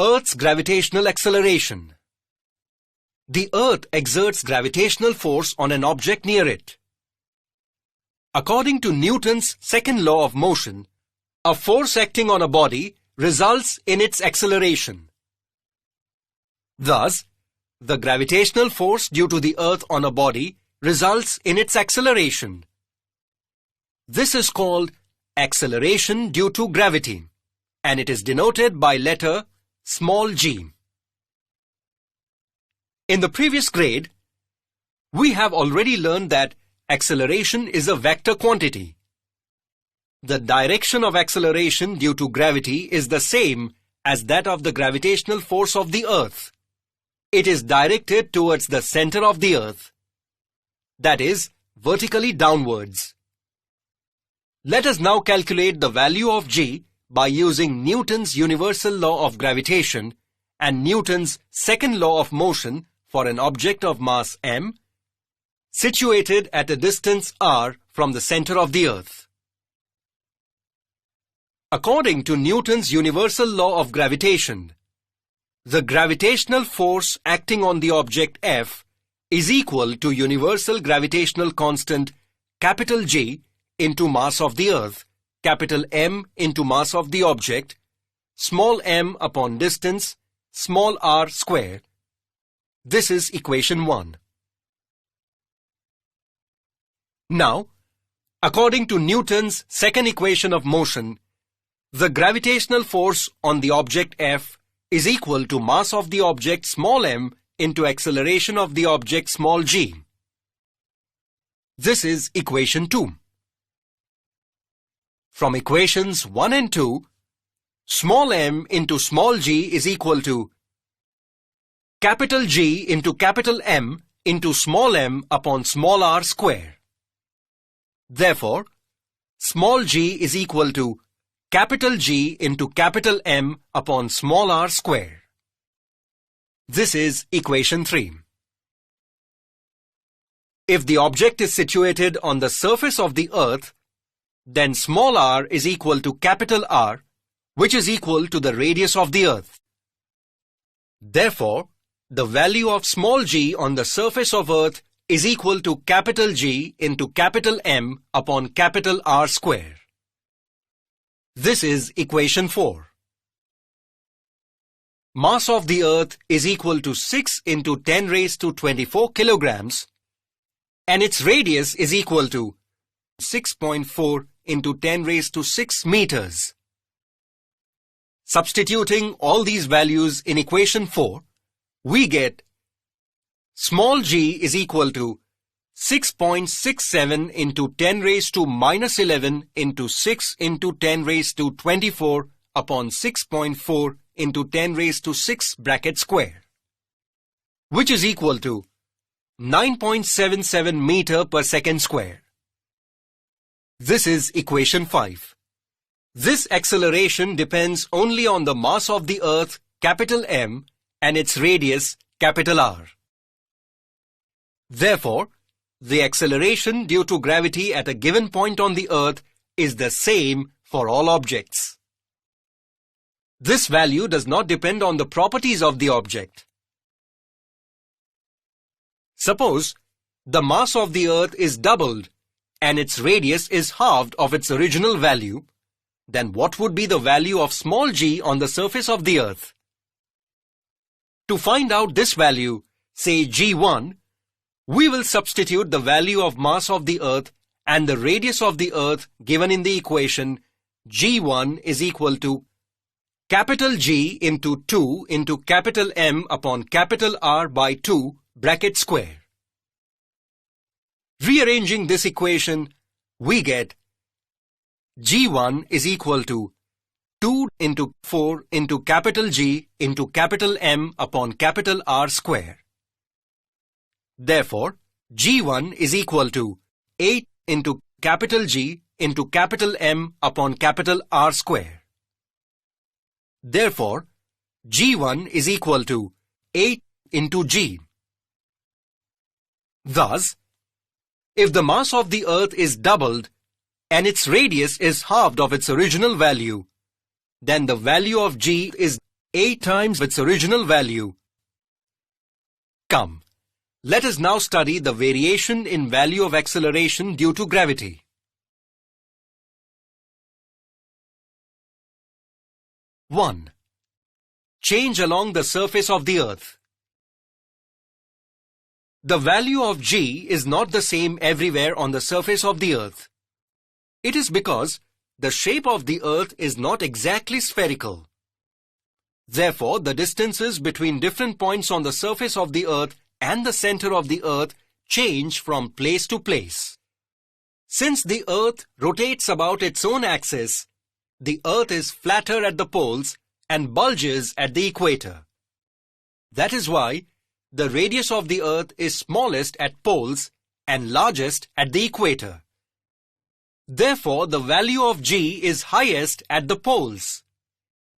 Earth's gravitational acceleration. The Earth exerts gravitational force on an object near it. According to Newton's second law of motion, a force acting on a body results in its acceleration. Thus, the gravitational force due to the Earth on a body results in its acceleration. This is called acceleration due to gravity, and it is denoted by letter small g. In the previous grade, we have already learned that acceleration is a vector quantity. The direction of acceleration due to gravity is the same as that of the gravitational force of the Earth. It is directed towards the center of the Earth, that is, vertically downwards. Let us now calculate the value of g by using Newton's universal law of gravitation and Newton's second law of motion for an object of mass m, situated at a distance r from the center of the Earth. According to Newton's universal law of gravitation, the gravitational force acting on the object F is equal to universal gravitational constant capital G into mass of the Earth, capital M into mass of the object, small m upon distance, small r square. This is equation 1. Now, according to Newton's second equation of motion, the gravitational force on the object F is equal to mass of the object small m into acceleration of the object small g. This is equation 2. From equations 1 and 2, small m into small g is equal to capital G into capital M into small m upon small r square. Therefore, small g is equal to capital G into capital M upon small r square. This is equation 3. If the object is situated on the surface of the Earth, then small r is equal to capital R, which is equal to the radius of the Earth. Therefore, the value of small g on the surface of Earth is equal to capital G into capital M upon capital R square. This is equation 4. Mass of the Earth is equal to 6 into 10 raised to 24 kilograms, and its radius is equal to 6.4 into 10 raised to 6 meters. Substituting all these values in equation 4, we get small g is equal to 6.67 into 10 raised to minus 11 into 6 into 10 raised to 24 upon 6.4 into 10 raised to 6 bracket square, which is equal to 9.77 meter per second square. This is equation 5. This acceleration depends only on the mass of the Earth, capital M, and its radius, capital R. Therefore, the acceleration due to gravity at a given point on the Earth is the same for all objects. This value does not depend on the properties of the object. Suppose the mass of the Earth is doubled and its radius is halved of its original value, then what would be the value of small g on the surface of the Earth? To find out this value, say g1, we will substitute the value of mass of the Earth and the radius of the Earth given in the equation g1 is equal to capital G into 2 into capital M upon capital R by 2 bracket square. Rearranging this equation, we get g1 is equal to 2 into 4 into capital G into capital M upon capital R square. Therefore, g1 is equal to 8 into capital G into capital M upon capital R square. Therefore, g1 is equal to 8 into g. Thus, if the mass of the Earth is doubled and its radius is halved of its original value, then the value of g is 8 times its original value. Come, let us now study the variation in value of acceleration due to gravity. One. Change along the surface of the Earth. The value of g is not the same everywhere on the surface of the Earth. It is because the shape of the Earth is not exactly spherical. Therefore, the distances between different points on the surface of the Earth and the center of the Earth change from place to place. Since the Earth rotates about its own axis, the Earth is flatter at the poles and bulges at the equator. That is why the radius of the Earth is smallest at poles and largest at the equator. Therefore, the value of g is highest at the poles.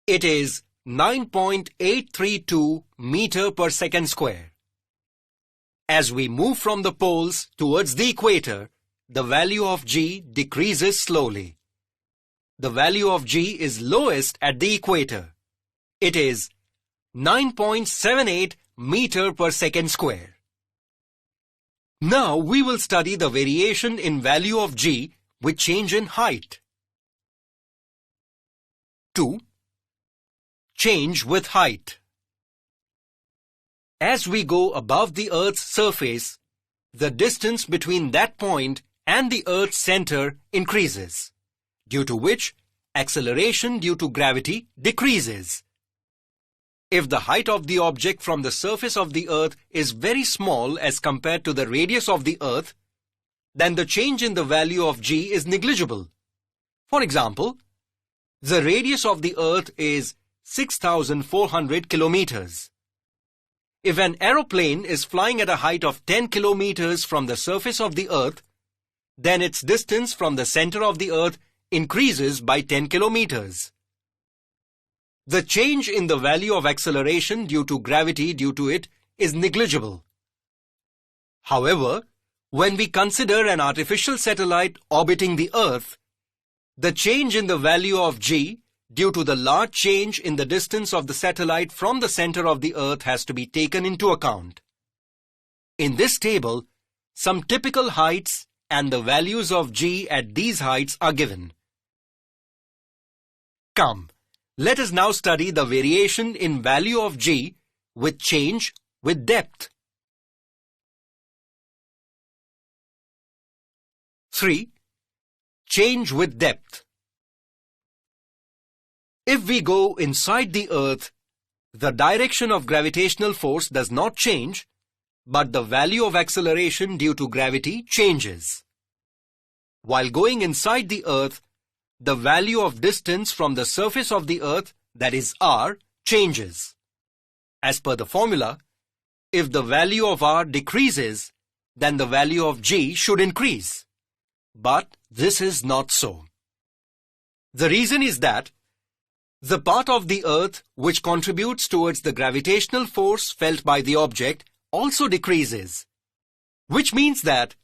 It is 9.832 meter per second square. As we move from the poles towards the equator, the value of g decreases slowly. The value of g is lowest at the equator. It is 9.78 meter per second square. Now we will study the variation in value of g with change in height. 2. Change with height. As we go above the Earth's surface, the distance between that point and the Earth's center increases, due to which acceleration due to gravity decreases. If the height of the object from the surface of the Earth is very small as compared to the radius of the Earth, then the change in the value of g is negligible. For example, the radius of the Earth is 6,400 kilometers. If an aeroplane is flying at a height of 10 kilometers from the surface of the Earth, then its distance from the center of the Earth increases by 10 kilometers. The change in the value of acceleration due to gravity due to it is negligible. However, when we consider an artificial satellite orbiting the Earth, the change in the value of g due to the large change in the distance of the satellite from the center of the Earth has to be taken into account. In this table, some typical heights and the values of g at these heights are given. Come, let us now study the variation in value of g with change with depth. 3. Change with depth. If we go inside the Earth, the direction of gravitational force does not change, but the value of acceleration due to gravity changes. While going inside the Earth, the value of distance from the surface of the Earth, that is r, changes. As per the formula, if the value of r decreases, then the value of g should increase. But this is not so. The reason is that the part of the Earth which contributes towards the gravitational force felt by the object also decreases, which means that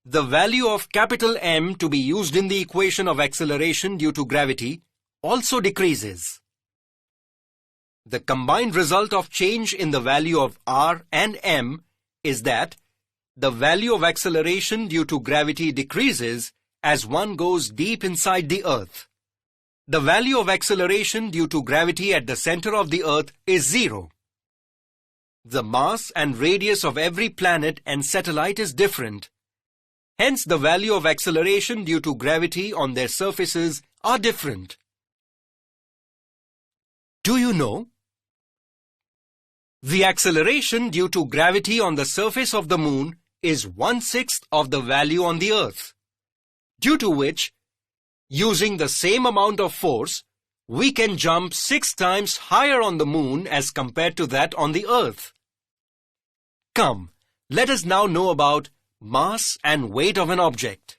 the value of capital M to be used in the equation of acceleration due to gravity also decreases. The combined result of change in the value of r and m is that the value of acceleration due to gravity decreases as one goes deep inside the Earth. The value of acceleration due to gravity at the center of the Earth is 0. The mass and radius of every planet and satellite is different. Hence, the value of acceleration due to gravity on their surfaces are different. Do you know? The acceleration due to gravity on the surface of the Moon is 1/6 of the value on the Earth, due to which, using the same amount of force, we can jump 6 times higher on the Moon as compared to that on the Earth. Come, let us now know about mass and weight of an object.